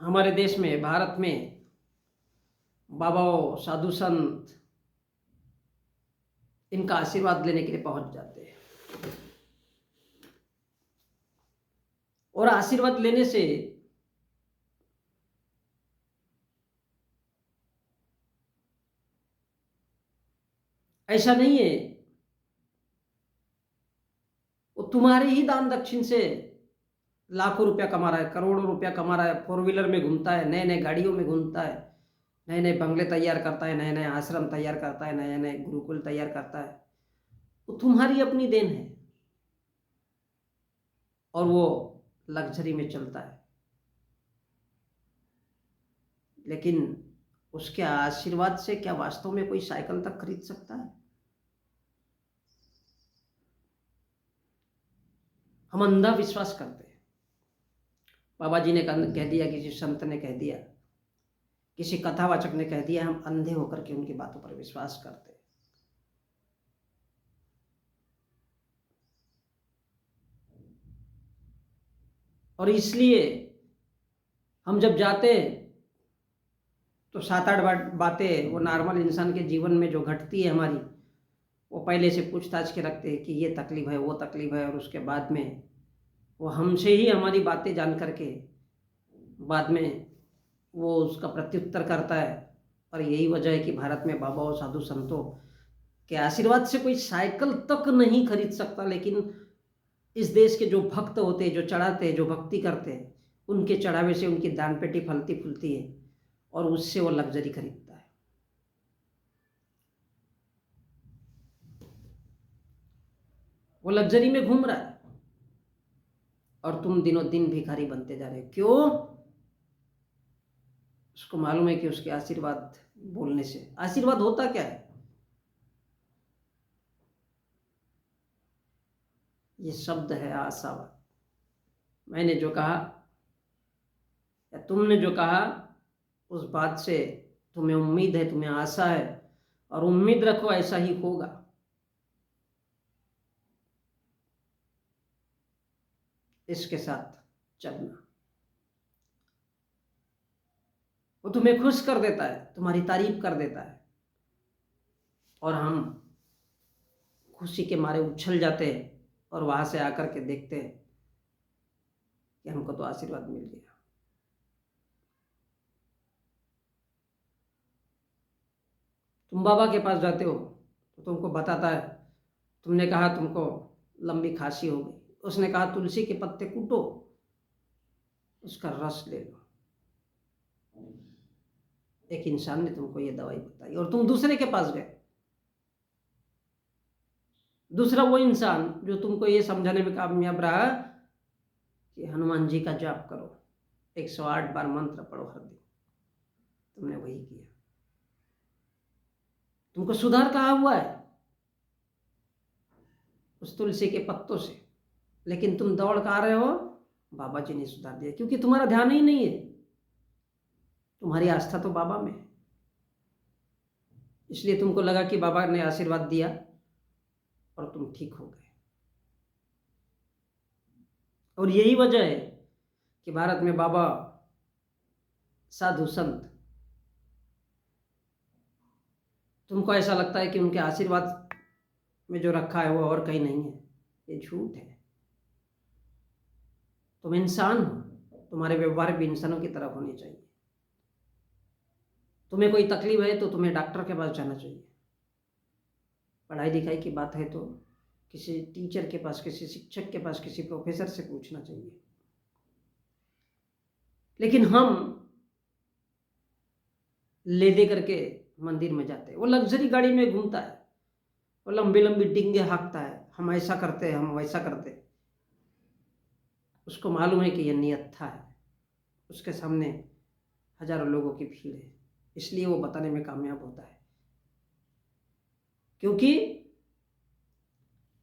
हमारे देश में, भारत में बाबाओं, साधु संत इनका आशीर्वाद लेने के लिए पहुंच जाते हैं। और आशीर्वाद लेने से ऐसा नहीं है, वो तुम्हारे ही दान दक्षिण से लाखों रुपया कमा रहा है, करोड़ों रुपया कमा रहा है, 4 व्हीलर में घूमता है, नए नए गाड़ियों में घूमता है, नए नए बंगले तैयार करता है, नए नए आश्रम तैयार करता है, नए नए गुरुकुल तैयार करता है। वो तुम्हारी अपनी देन है और वो लग्जरी में चलता है, लेकिन उसके आशीर्वाद से क्या वास्तव में कोई साइकिल तक खरीद सकता है? हम अंधा विश्वास करते हैं। बाबा जी ने कह दिया, किसी संत ने कह दिया, किसी कथावाचक ने कह दिया, हम अंधे होकर के उनकी बातों पर विश्वास करते हैं। और इसलिए हम जब जाते हैं तो 7-8 बातें वो नॉर्मल इंसान के जीवन में जो घटती है हमारी, वो पहले से पूछताछ के रखते हैं कि ये तकलीफ है, वो तकलीफ है, और उसके बाद में वो हमसे ही हमारी बातें जान करके बाद में वो उसका प्रत्युत्तर करता है। और यही वजह है कि भारत में बाबा और साधु संतों के आशीर्वाद से कोई साइकिल तक नहीं खरीद सकता, लेकिन इस देश के जो भक्त होते हैं, जो चढ़ाते हैं, जो भक्ति करते हैं, उनके चढ़ावे से उनकी दान पेटी फलती फूलती है और उससे वो लग्जरी खरीदता है। वो लग्जरी में घूम रहा है और तुम दिनों दिन भिखारी बनते जा रहे हो। क्यों? उसको मालूम है कि उसके आशीर्वाद बोलने से, आशीर्वाद होता क्या है? ये शब्द है आशावाद। मैंने जो कहा या तुमने जो कहा, उस बात से तुम्हें उम्मीद है, तुम्हें आशा है, और उम्मीद रखो ऐसा ही होगा। इसके साथ चलना, वो तुम्हें खुश कर देता है, तुम्हारी तारीफ कर देता है, और हम खुशी के मारे उछल जाते हैं और वहां से आकर के देखते हैं कि हमको तो आशीर्वाद मिल गया। तुम बाबा के पास जाते हो तो तुमको बताता है, तुमने कहा तुमको लंबी खांसी हो गई, उसने कहा तुलसी के पत्ते कूटो, उसका रस ले लो। एक इंसान ने तुमको ये दवाई बताई और तुम दूसरे के पास गए। दूसरा वो इंसान जो तुमको ये समझाने में कामयाब रहा कि हनुमान जी का जाप करो, 108 बार मंत्र पढ़ो हर दिन, तुमने वही किया। तुमको सुधार कहाँ हुआ है? उस तुलसी के पत्तों से। लेकिन तुम दौड़ कर आ रहे हो, बाबा जी ने सुधार दिया, क्योंकि तुम्हारा ध्यान ही नहीं है, तुम्हारी आस्था तो बाबा में है। इसलिए तुमको लगा कि बाबा ने आशीर्वाद दिया और तुम ठीक हो गए। और यही वजह है कि भारत में बाबा, साधु संत, तुमको ऐसा लगता है कि उनके आशीर्वाद में जो रखा है वो और कहीं नहीं है। ये झूठ है। तुम इंसान हो, तुम्हारे व्यवहार भी इंसानों की तरह होने चाहिए। तुम्हें कोई तकलीफ है तो तुम्हें डॉक्टर के पास जाना चाहिए। पढ़ाई लिखाई की बात है तो किसी टीचर के पास, किसी शिक्षक के पास, किसी प्रोफेसर से पूछना चाहिए। लेकिन हम ले दे करके मंदिर में जाते हैं, वो लग्जरी गाड़ी में घूमता है, वो लंबी लंबी डिंगे हाँकता है, हम ऐसा करते हैं, हम वैसा करते हैं। उसको मालूम है कि यह नियत्था है, उसके सामने हजारों लोगों की भीड़ है, इसलिए वो बताने में कामयाब होता है, क्योंकि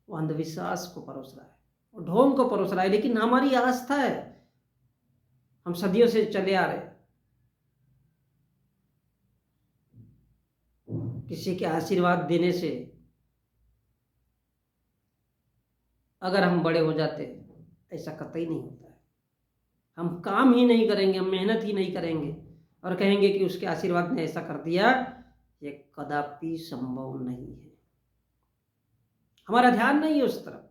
वो अंधविश्वास को परोस रहा है, वो ढोंग को परोस रहा है। लेकिन हमारी आस्था है, हम सदियों से चले आ रहे, किसी के आशीर्वाद देने से अगर हम बड़े हो जाते, ऐसा कतई नहीं होता है। हम काम ही नहीं करेंगे, हम मेहनत ही नहीं करेंगे और कहेंगे कि उसके आशीर्वाद ने ऐसा कर दिया, ये कदापि संभव नहीं है। हमारा ध्यान नहीं है उस तरफ,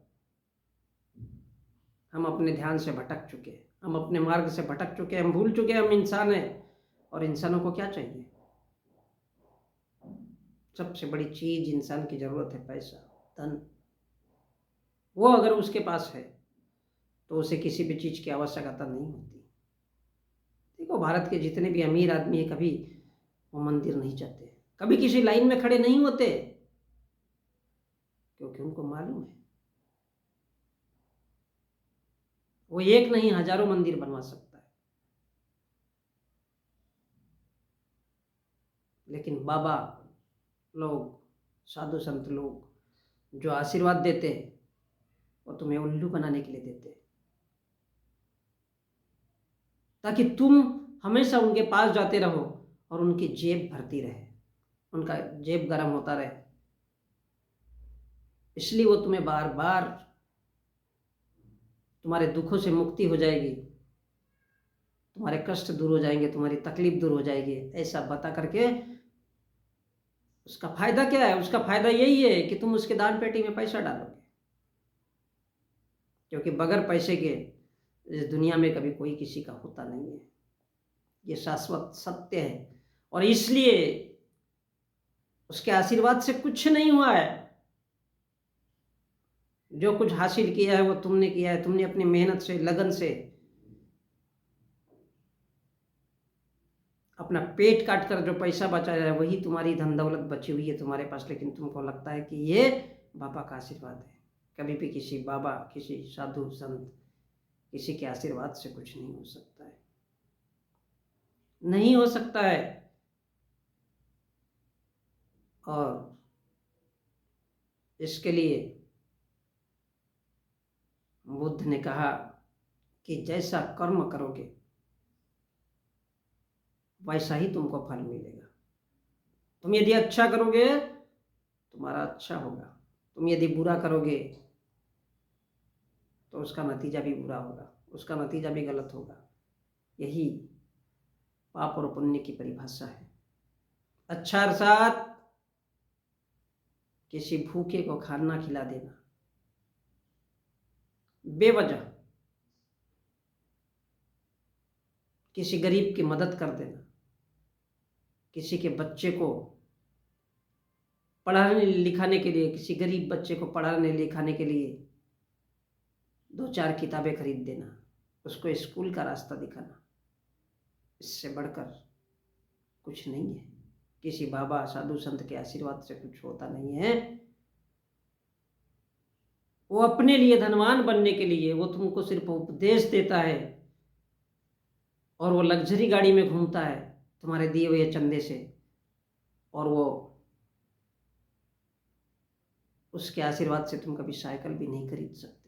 हम अपने ध्यान से भटक चुके हैं, हम अपने मार्ग से भटक चुके हैं, हम भूल चुके हैं हम इंसान हैं। और इंसानों को क्या चाहिए? सबसे बड़ी चीज इंसान की जरूरत है पैसा, धन। वो अगर उसके पास है तो उसे किसी भी चीज की आवश्यकता नहीं होती। देखो, भारत के जितने भी अमीर आदमी है, कभी वो मंदिर नहीं जाते, कभी किसी लाइन में खड़े नहीं होते, क्योंकि उनको मालूम है वो एक नहीं हजारों मंदिर बनवा सकता है। लेकिन बाबा लोग, साधु संत लोग जो आशीर्वाद देते हैं, वो तुम्हें उल्लू बनाने के लिए देते हैं, ताकि तुम हमेशा उनके पास जाते रहो और उनकी जेब भरती रहे, उनका जेब गर्म होता रहे। इसलिए वो तुम्हें बार बार, तुम्हारे दुखों से मुक्ति हो जाएगी, तुम्हारे कष्ट दूर हो जाएंगे, तुम्हारी तकलीफ दूर हो जाएगी, ऐसा बता करके उसका फायदा क्या है? उसका फायदा यही है कि तुम उसके दान पेटी में पैसा डालोगे, क्योंकि बगैर पैसे के इस दुनिया में कभी कोई किसी का होता नहीं है। ये शाश्वत सत्य है। और इसलिए उसके आशीर्वाद से कुछ नहीं हुआ है। जो कुछ हासिल किया है वो तुमने किया है, तुमने अपनी मेहनत से, लगन से अपना पेट काट कर जो पैसा बचाया है, वही तुम्हारी धन दौलत बची हुई है तुम्हारे पास। लेकिन तुमको लगता है कि ये बाबा का आशीर्वाद है। कभी भी किसी बाबा, किसी साधु संत, किसी के आशीर्वाद से कुछ नहीं हो सकता है, नहीं हो सकता है। और इसके लिए बुद्ध ने कहा कि जैसा कर्म करोगे वैसा ही तुमको फल मिलेगा। तुम यदि अच्छा करोगे तुम्हारा अच्छा होगा, तुम यदि बुरा करोगे तो उसका नतीजा भी बुरा होगा, उसका नतीजा भी गलत होगा। यही पाप और पुण्य की परिभाषा है। अच्छा अर्थात किसी भूखे को खाना खिला देना, बेवजह किसी गरीब की मदद कर देना, किसी के बच्चे को पढ़ाने लिखाने के लिए, किसी गरीब बच्चे को पढ़ाने लिखाने के लिए 2-4 किताबें खरीद देना, उसको स्कूल का रास्ता दिखाना, इससे बढ़कर कुछ नहीं है। किसी बाबा साधु संत के आशीर्वाद से कुछ होता नहीं है। वो अपने लिए धनवान बनने के लिए वो तुमको सिर्फ उपदेश देता है, और वो लग्जरी गाड़ी में घूमता है तुम्हारे दिए हुए चंदे से, और वो उसके आशीर्वाद से तुम कभी साइकिल भी नहीं खरीद सकते।